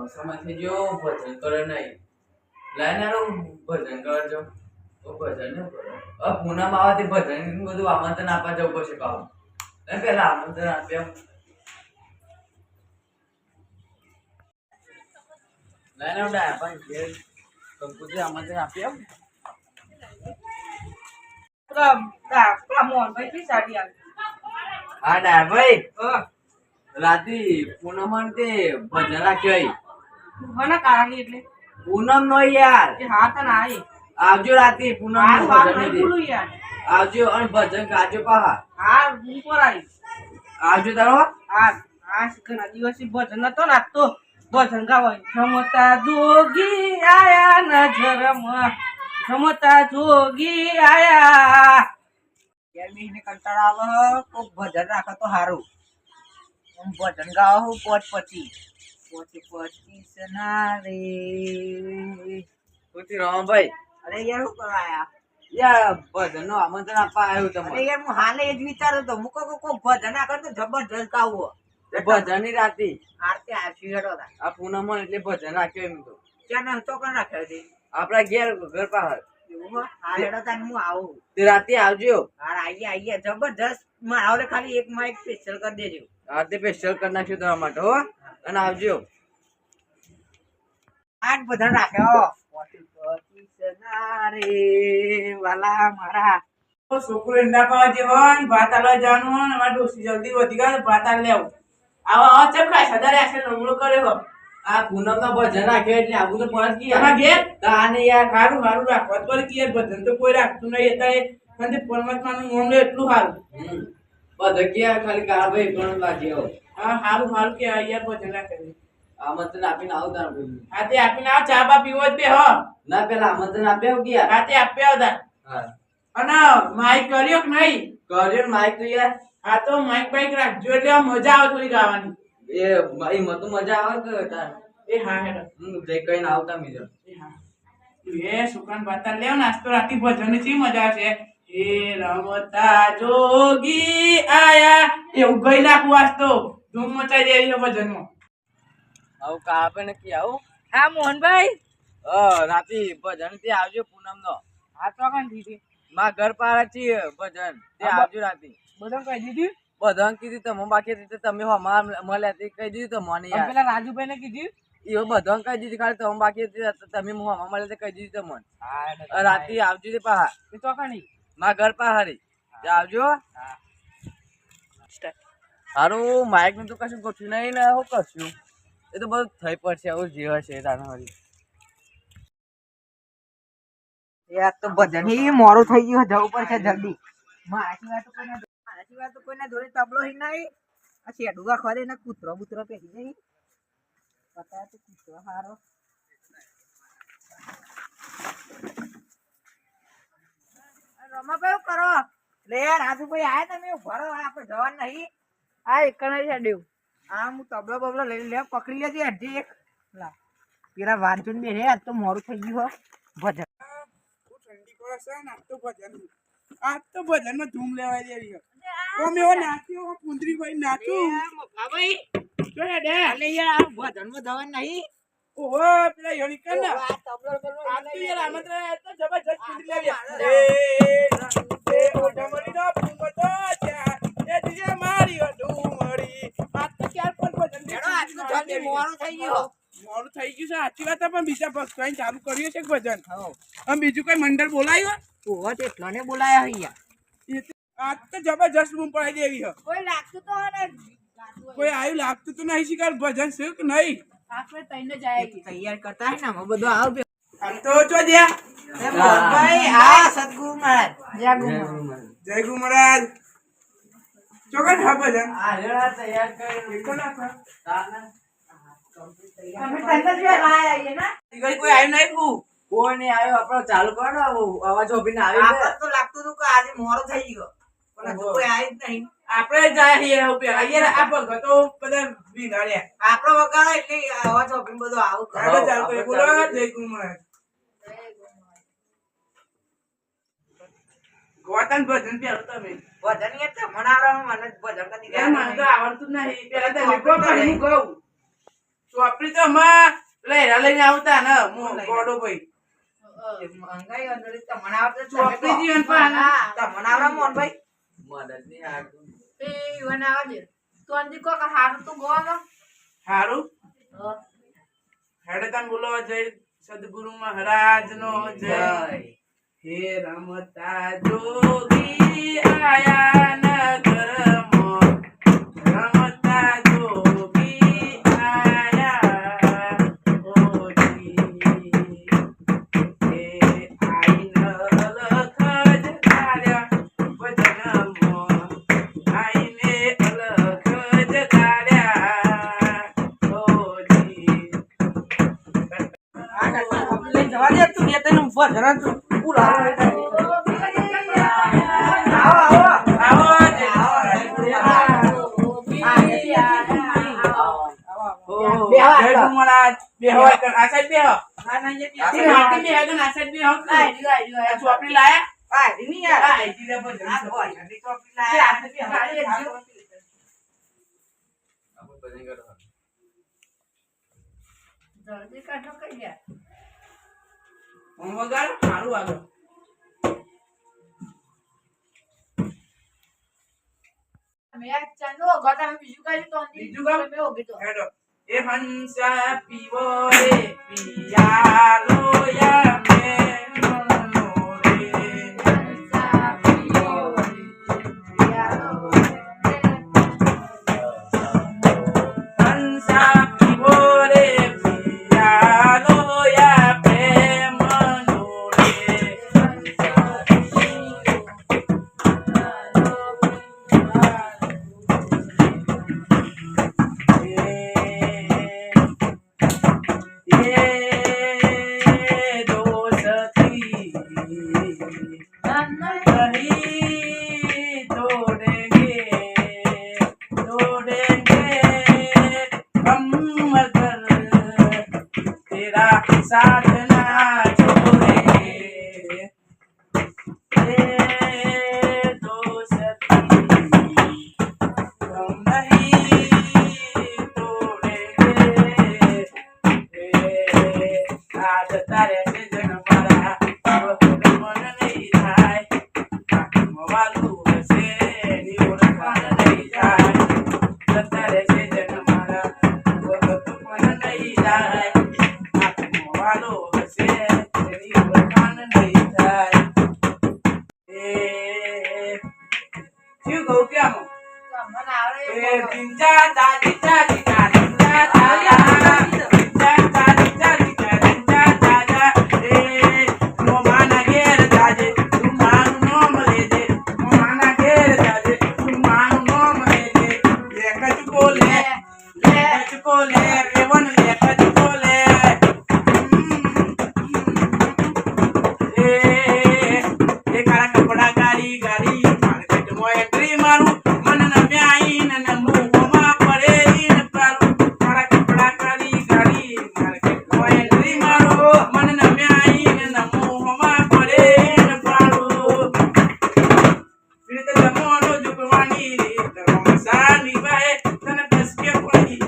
સમય થઈ ગયો ભજન કરે નહીં લાઈને આલો ભજન કરજો તો ભજન ન કરો હવે પૂનમ આવવાથી ભજન બધું આમંત્રણ આપવા જવું પડશે કામ પેલા આમંત્રણ આપ્યા લાઈને ઉડા પણ ઘેર કંકુજી આમંત્રણ આપ્યા હા ડા ભાઈ રાતે પૂનમ તે ભજન રાખ્યો કોના કારણે એટલે પૂનમ નો યાર એ હા તને આઈ આવજો રાતે પૂનમ નો ભજન બોલું યાર આવજો અને ભજન ગાજો પાહા હા હું પર આવી આવજો તારો હા હા ઘણા દિવસથી ભજન નતો નાખતો ભજન ગાવાય રમતા જોગી આયા નજરમાં રમતા જોગી આયા યાર મીને કંટાળો આવે કોક ભજન રાખે તો સારું હું ભજન ગાવા હું પોચ પછી સના રે કોથી રામભાઈ અરે યાર હું કરવા આયા યાર ભજન નું આમંત્રણ આપવા આવ્યું અરે તમને યાર હું હાલે જ વિચારતો તો હું કોઈ ભજન ના કરતો જબરજસ્ત ગાવો ભજન ની રાતે આરતી આશી હેડો તા આ પૂનમ એટલે ભજન રાખ્યો એમ તો ત્યાં તો કોણ રાખ્યો છે આપડા ઘર પાહર એવું હા હેડો તા હું આવું તે રાતે આવજો હા આઈએ જબરજસ્ત મારા ખાલી એક માઇક સ્પેશિયલ કરી દેજો રાતે સ્પેશિયલ કરી નાખ્યું તમારા માટે હો અને આવજો આજ બધા રાખ્યો રે વાલા મારા છોકરો ઈંડા પાવા જે હોય ને ભાત આલવા જવાનું હોય ને અમારે ડોસી જલ્દી વધી ગયા ભાત આલ લેવું આવા ચમ ખાય સદારે આશે નમણો કર્યો આ પૂનમ નો ભજન રાખ્યો એટલે આવું તો પાંચ તમારા ઘેર તાને યાર સારું રાખવા તો કે યાર ભજન તો કોઈ રાખતું નહીં અત્યારે અને પરમાત્મા નું નામ લે એટલું સારું બધા ક્યાં ખાલી કાળભાઈ પણ લાગ્યો હા સારું કે યાર ભજન રાખે આમંત્રણ આપીને આવું તાર ભાઈ હાથે આપીને આવ ચા બા પીવો જ બે હો ના પેલા આમંત્રણ આપ્યા ગયા હાથે આપ્યા હતા હા અને માઇક કર્યો કે નહીં કર્યો ને માઇક તો યાર હા તો માઇક બાઈક રાખજો એટલે મજા આવે થોડી ગાવાની એમાં તો મજા આવે કે તાર એ હા હેડો જઈ કઈ આવતા મીજો એ સુકાન પાતા લેવ નાસ્તો રાતી ભજન ની મજા છે એ રમતા જોગી આયા એવું ગઈ નાખું આજ તો ધૂમ મચાઈ દેવી છે ભજન માં આવું કાપે ને કી આવું હા મોહનભાઈ રાતી ભજન થી આવજો પૂનમ નો હા તો કાન દીધી માં ઘર પાર છીએ ભજન તે આવજો રાતી બધા કહી દીધી બધા કીધું તમે બાકી રીતે તમે મળ્યા તે કહી દીધું તો મને યાર પેલા રાજુભાઈ ને કીધી એવો બધા કહી દીધું ખાલી તમે બાકી તમે મળ્યા તે કહી દીધું તમને હા રાતે આવજો તે પાહા એ તો કાની માં ઘર પાહારી આવજો સારું માઇક નું તો કશું ગોઠવ્યું નહીં ને હું કરશું એ તો બધું થઈ પડશે આવું જે હશે તારી યાર તો ભજન હી મોરું થઈ ગયું જવું પડશે જલ્દી મારાથી વાત તો કોઈને દોરી તબલો હી નહીં આ શેડુગા ખોદે ને કૂતરો બૂતરો પેરી જઈ પતા તો કૂતરો હારો રમાભાઈ કરો લે રાજુભાઈ આયા તમે ભરો આપણે જવાનું નહીં આ એક ને છેડ્યું આ હું તબલો બબલો લઈ લે પકડી લેજે અડધી એક લા પેલા વાંચુન બે રે આજ તો મોરું થઈ ગયું હો ભજન ઠંડી પડે છે ને આજ તો ભજન માં ધૂમ લેવાય દેવી છે તો મેં એવો નાચ્યો પુંદરી ભાઈ નાચું ભાઈ જો હે દે અલે યાર ભજન માં જવાનું નહીં ઓહો પેલા યોની કર ને આ તબલો બબલો આજ તો યાર આમંત્રણ આજ તો જબરજસ્ત પુંદરી લેવી એ ઓઢમરી નો પુંગતો છે એ દીજે મારી ડુમરી આજ તો ક્યાર પણ ભજન એનો આજ તો જલ્દી મોરું થઈ ગયું મોડું થઈ ગયું છે સાચી વાત પણ બીજા ભક્તો ચાલુ કર્યું છે ભજન હો અને બીજું કઈ મંડળ બોલાયું ઓહો તેટલાને બોલાયા હૈયા આજ તો જબરજસ્ત બૂમ પડાઈ દેવી છે કોઈ લાગતું તો ને કોઈ આવ્યું લાગતું તો નહીં શીખર ભજન છે કે નહીં આપણે તઈને જાય તૈયાર કરતા હે ને અમે બધું આવ આમ તો જો દે ભાઈ આ સદગુરુ મહારાજ જય ગુરુ જય ગુરુ મહારાજ ચોકન હા ભજન આ રેડા તૈયાર કરી એકલો નાખો તાના અમે તઈને જ લાયા આઈએ ના ઈગળ કોઈ આવ્યું નહીં કુ કોઈ નહીં આવ્યો આપણો ચાલુ કરો ને અવાજ ઓપીને આવી આપણે તો લાગતું હતું કે આજે મોડો થઈ ગયો પણ હજુ કોઈ આવી જ નહીં આપણે જાય હીરા ઉપર યાર આ ભગતો બધા વિનાડ્યા આપણો વગાડો એટલે અવાજ ઓપીને બધું આવું કરે આપણે ચાલુ કરી બોલો જય ગુરુ મહારાજ ગોતન ભજન પેલો તમે ભજન એ તો મનાવરામાં મને ભજન કદી એ મને તો આવડતું જ નહીં પેલા તો લીધો કરી હું કહું ચોપડી તો હમણાં લઈને લઈને આવતા ને ગોડો ભાઈ મંગાઈ અંદર તમને આવડે ચોપડી જીવન પણ તમને આવડે મોહનભાઈ મદદ નહીં આવતું. એ ઈવન આવડે તો અંદી કોક હારું તો ગોનો હારું હેડે તને બોલો જય સદગુરુ મહારાજ નો જય હે રમતા જોગી આયા નગરમાં રમતા જોગી આયા ઓજી હે આઈન અલખ જગાડ્યા ભજનમાં આઈને અલખ જગાડ્યા ઓજી જવા દે તું એ તને ઉભો જરા તું પૂરા આવો આવો ચોપડી લાયા આપણે ભજન કરો. જલ્દી કાઢો કઈ ગયા સારું આગળ મેં ચાંદો ગોતા બીજું કઈ તો બીજું કામ? મેં ઓગી તો હેડો એ હંસા પીવો રે પિયાલો યામે મનો રે હંસા પીવો રે પિયાલો યામે મનો રે साधना छोड़े दोस्ती हम नहीं तोड़ेंगे आज तारे से जन्मारा मन नहीं थाय वालू से निवड़न नहीं थाय तारे से जन्मारा मन नहीं थाय વાલો હશે તેની ઓળખાણ નહીં થાય એ શું કહું કેમ મને આવડે એ દિનજા દાદી દાદી દાદા દાદા દિનજા દાદી દાદી દાદા દાદા એ નો માના ઘેર જાજે તું માનું નોમ લેજે નો માના ઘેર જાજે તું માનું નોમ લેજે લેખ બોલે લેખ બોલે રેવન લેખ બોલે કપડા ગાડી ગાડી માર્કેટ માં એન્ટ્રી મારું મને નમ્યા આઈને નમું હોમાં પડેલી ન પારું મારા કપડા ગાડી ગાડી માર્કેટ માં એન્ટ્રી મારું મને નમ્યા આઈને નમું હોમાં પડેલી ન પારું રીત જમવાનો જુગવાની રીત રમસા નિભાએ તને દસકે પડી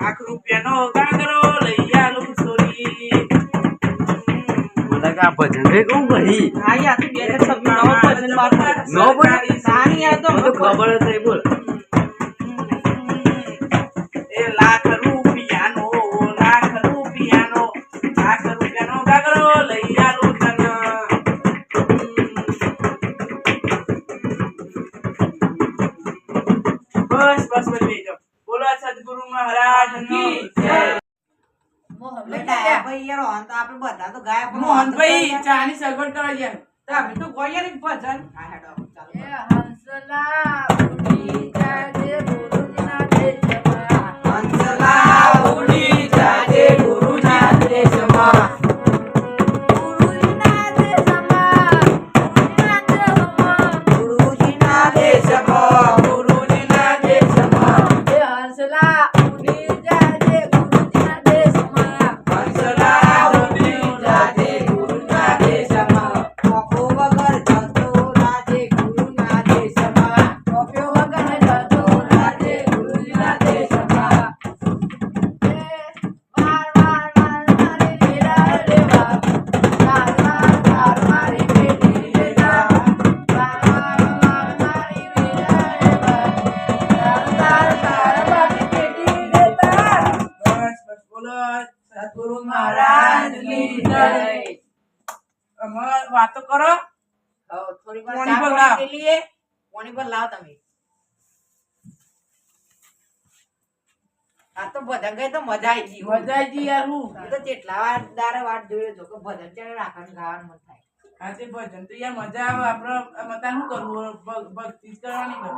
₹1 ગાગરો લઈ આલું સોરી આ ભજન રે કહું ભાઈ હા યાર તું બે સબ નવો ભજન માર નો ભજન? સાની યાર તો મને ખબર જ નહીં. બોલ એ લાખ રૂપિયાનો ગાગરો લઈ આલું તને બસ બસ બોલી જાઓ બોલો સદગુરુ મહારાજ કી જય મોહનભાઈ ચાની સગવડ કરવા ગયા તમે તો ગોયર જ ભજન હા હેડો ચાલો એ હંસલા ઉડી જાજે ગુરુજીના દેશમાં હંસલા ઉડી જાજે ગુરુના દેશમાં ગુરુજીના દેશમાં ગુરુજીના દેશમાં ગુરુજીના દેશમાં એ હંસલા ઉડી જાજે ગુરુજીના દેશમાં હંસલા ઉડી જાજે ગુરુના દેશમાં કોપો વગર જતો રાજે ગુરુના દેશમાં કોપો વગર જતો થોડી વાર પાણી ચા પર પાણી લાવ. પી લઈએ. પાણી પર લાવ તમે. આ તો ભજન ગઈ તો મજા આવી ગઈ. મજા આવી ગઈ યાર હું એ તો કેટલા વાર દારે વાત જોયો છો કે ભજન ચાલે રાખવાનું ગાવાનું મન થાય. આજે ભજન તો યાર મજા આવે આપણે મતા શું કરવું ભક્તિ જ કરવાની ને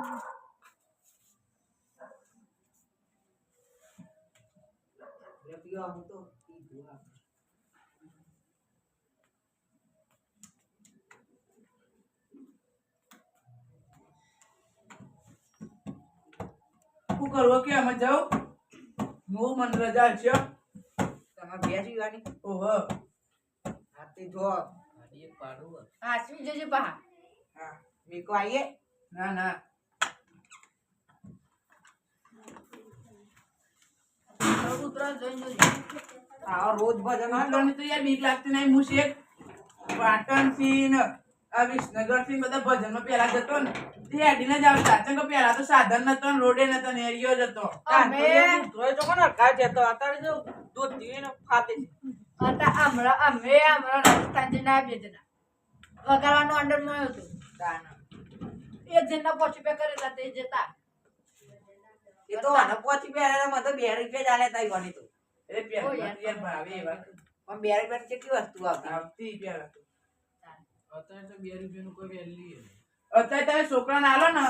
એટલે પીવા હું તો પીધું આ. શું કરવું કે અમે જાઉં હું મને રજા છે તમે બે પીવાની ઓહો હાથી જો હાસવી જજો પા. હા મીકો આવીએ. ના ના ઉતરા જોઈને જોજો. આવો રોજ ભજન હોય ને મને તો યાર બીક લાગતી નહીં હું શેખ પાટણ થી ને આ વિસનગર થી બધા ભજનમાં પેલા જતો ને તે હેડીને જ આવતા ચંગ પેલા તો સાધન નતો ને રોડે નતો ને એરિયો જ હતો અમે ઉતરોય તો કોને કાઢ જતો અત્યારે જો દૂધ પીને ફાટે છે. અમે રાજસ્થાન જઈને આવ્યા જણા વગાડવાનું અંડર માં હતું. એ જણા પોચી પે કરે તા તે જતા. એ તો આને પોચી પહેરે મને તો 2 રૂપિયા ચાલે તાઈ બની તો એ પેલા યાર ભાવે એવા પણ 2 રૂપિયા કેટલી વસ્તુ આવતી આવતી પેલા તો અત્યારે તો 2 રૂપિયાનું કોઈ વેલ્યુ અત્યારે તમે છોકરાને આલો ને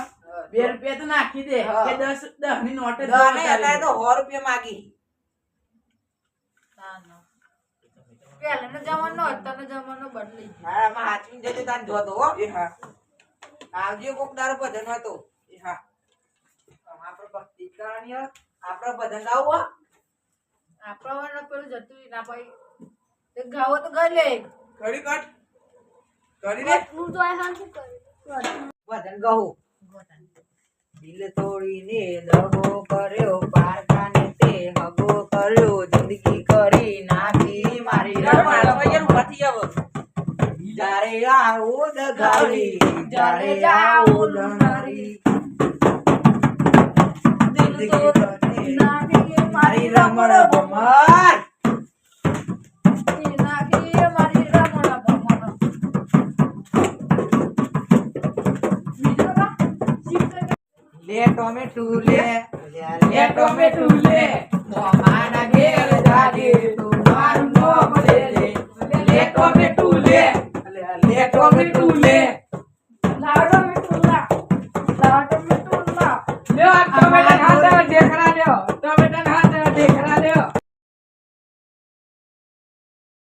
2 રૂપિયા તો નાખી દે કે 10 ની નોટ જ દસ નહીં, અત્યારે તો 100 રૂપિયા માગી પહેલાનો જમાનો અત્યારનો જમાનો બદલી ગયો. મારામાં હાચવીને જજો તાન જોતો હો એ હા આવજો કોક દારો ભજન હોય તો એ હા આપણે ભક્તિ કરવાની હોય આપણે ભજન ગાવું હો આપણા વાળા પેલું જતું ના ભાઈ તે ગાવો તો ગઈ લે. ઘડી કટ કરી દે ભજન ગાવું દિલ તોડીને દગો કર્યો પારકાને તે હગો કર્યો જિંદગી કરી નાખી મારી મારા રમણ યાર ઉભા થઈ જાવ. જ્યારે આવું દગાવી જ્યારે આવું દગાવી જિંદગી કરી મારી રમણ ભમાય લે ટોમેટુ લે લે ટોમેટુ લે મોમાના ઘેર જાગે તું મારું નોમ લેજે લે ટોમેટુ લે લે ટોમેટુ લે લાડો મીઠું લા